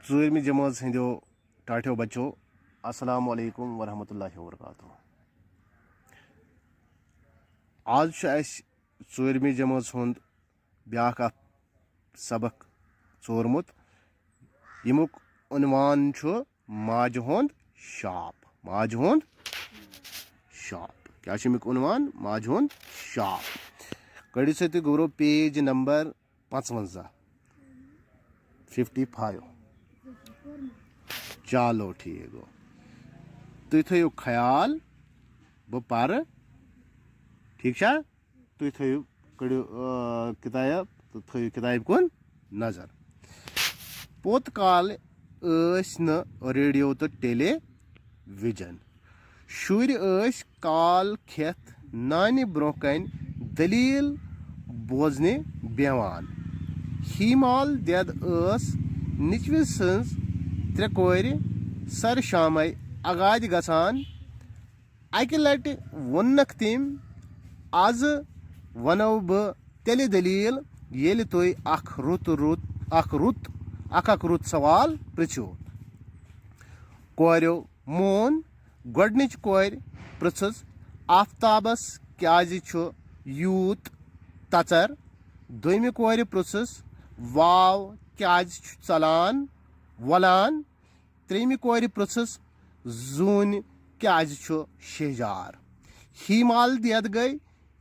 ज़ूरमी जमात Hindu टाठो बच्चो अस्सलाम वालेकुम वरहमतुल्लाहि वबरकातुहू। आज ज़ूरमी जमात हुंद ब्याख सबक चोरमुत यमुक उन्वान माज हुंद शाप। माज हुंद शाप क्या यमुक उन्वान माज हुंद शाप। कड़ी से गुरो पेज नंबर 55 चलो ठीक गो। तुम थो ख्याल बह पर ठीक छा। तुम थो कड़ो किताब तो थो किताब कुन नजर। पोत काल न रेडियो तो टेलीविजन शुर काल खेत नानि ब्रोह कन दलील बोजने बेवान। हीमाल देद निचव सज त्रे कोर सर शाम आगाद गसान। अकि लट वोनक तम आज वनो बह तेल दलील येल तुई अख रुत सवाल पृछो। कोरो मोन गोडनिच कोर पृछस आफ्ताबस क्याज छु यूत तचर। दोइमि कोर पृछस वाव क्याज छु चलान वलान। त्रेमि कोर पृछस जून क्याज छु शेजार। हीमाल देद गई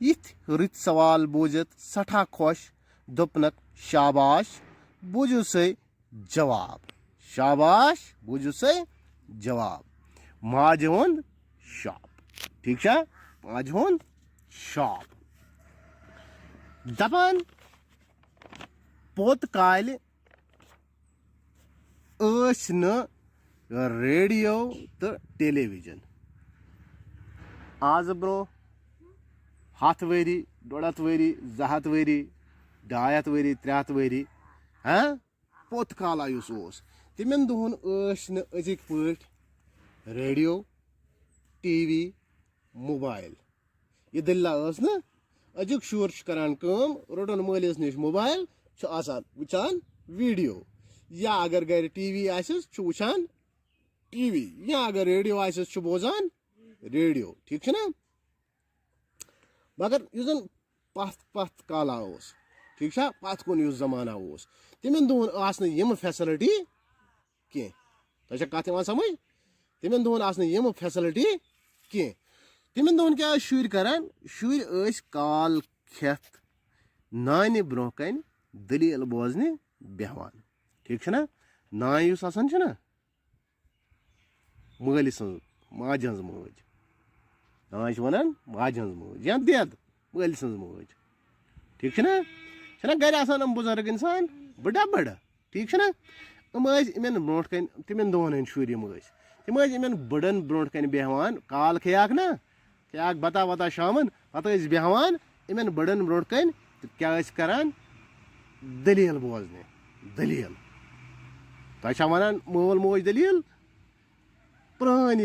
यथ रित सवाल बूझित सठा खुश। दोपनक शाबाश बूझु से जवाब। शाबाश बूझु से जवाब। माज हुंद शाप ठीक छा। माज हुंद शाप दपान पोत काल न रेडियो तो टेलीविजन। आज bro 100 worry 150 worry 200 worry 200 worry 300 worry पोत काल उस तमन दोहन अजिक पट रेडियो टीवी मोबाइल यह दल्ला न। अजुक शुर करान कम रोटन मालिस निश मोबाइल वुचान वीडियो या अगर घर टीवी वुचान टीवी या अगर रेडियो बोजान रेडियो ठीक है ना। मगर युजन पथ काला ठीक है पथ कुन जमाना तमन दोहन यम फैसिलिटी कह तुझे कत समझ। तमन दोहन यम फैसिलिटी कह। तमन दोहन क्या शुर करान शुर काल खेत नानि ब्रोह कन दलील बोजने बेहवान ठीक है ना। नान उस ना माल सज माज हज मज नान वन माज हज मज या देद माल सज मज ठीक है ना। घर बुजुर्ग इंसान बड़ा बड़ा ठीक है ना। इन ब्रो कन तमन दोहन हंद शुर तम इन बड़न ब्रो कन बेहवान काल खयाक ना खयाक बता वता शामन पत बेहवान इन बड़न ब्रो कन क्या करान दलील बोजने दलील। तुम वन मोल मोज दलील प्रान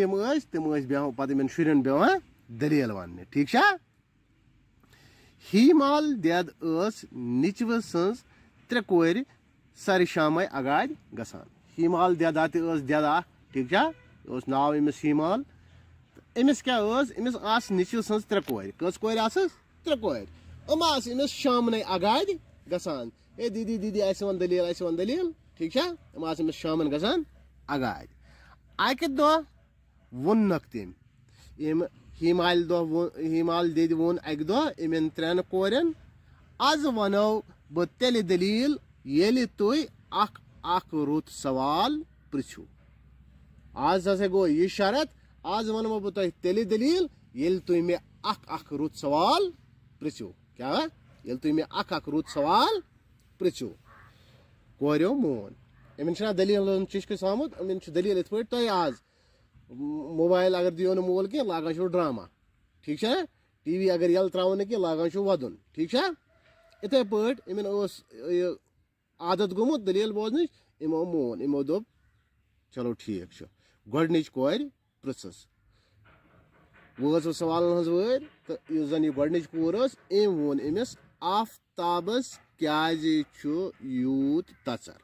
तम बेह पे शुरन बेवान दलील वन ठीक छा। हीमाल देद निचव सज त्रे कोर सर शाम आगाद गसान। हीमाल देदा देद ठीक छा नाव अमिस हीमाल। अमिस क्या अमिस निचव सज त्रे कोर कस कोर त्रे कोर अमिस शाम आगाद गसान। ए दीदी दीदी वन दलील ठीक छा। अमिस शामन गसान आगाद। अकि दह वोनक तम हीमाल दीद वोन अकि दह इन 3 कोरन आज वनो बह तेल दलील येल तुई अख रुत सवाल पृछो। आज हसा गो यह शरत आज वनो बह तुह तेल दलील येल तुई मे अख रुत सवाल पृछो। क्या येल तुई मे अख रुत सवाल पृछो। कोरो मोन अमिन दलील चिश्क आमुत अमिन दलील इत पे आज मोबाइल अगर दियो मोल कह लागान ड्रामा ठीक है। टीवी अगर यल त्रो कह लागान वदन ठीक है। इथे पे इन आदत गोमुत दलील बोजन इमो मोन इमो दोप चलो ठीक गोडनिच कोर पृछस वो सवाल हज वर तो जन यह गोडनिच कोर अम वोन अमिस आफ्ताबस क्याज यूत तचर।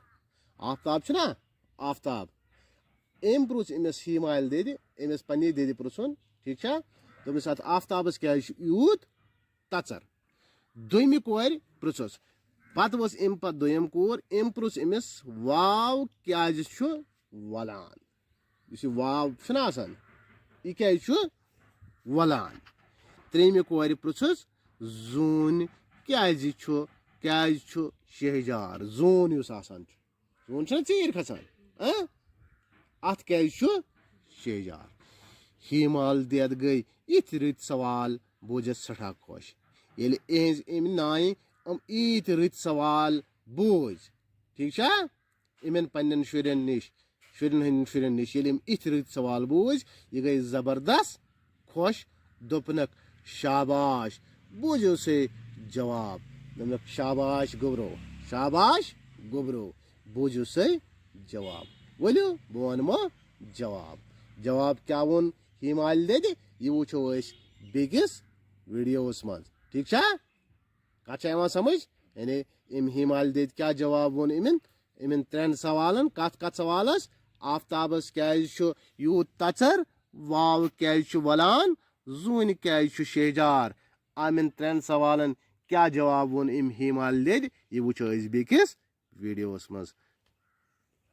आफ्ताब ना आफ्ताब एम प्रुछ अमिस हिमाल दीदी अमिस पन्नी दीदी प्रुछुन ठीक है दोपस अत आफ्ताबस क्या यूत तचर दुयमि कोर प्रुछुस पत वस अम पत दोयम कोर अम प्रुछ अमिस वाव क्या वलान इस वाव छना आसान यह क्या वलान त्रेमि कोर प्रुछुस जून क्या शहजार जून युस आसान जून छना चीर खसान अत क्या शहजार हिमाल देद गई इत रत सवाल बोजस सठा खुश ये इज अम नाय इत रत सवाल बोझ ठीक है इन पन्न शुरन निश शुरन निश इत रत सवाल बोझ यह गई जबरदस्त खुश दोपनक शाबाश बोझो से जवाब दोपनक शाबाश गोबरो बोझो से जवाब वलो बह वनमो जवाब क्या वोन हिमाल दे यह वो बेगिस वीडियोस मज ठीक है कत समझ यानी इम हिमाल दे क्या जवाब वोन इन त्रेन सवालन कत सवालस आफ्ताबस क्या यूत तचर वाव क्या वलान जून क्या शहजार आम त्रेन सवालन क्या जवाब वोन इम हिमाल दे यह वो बेकिस वीडियोस मज।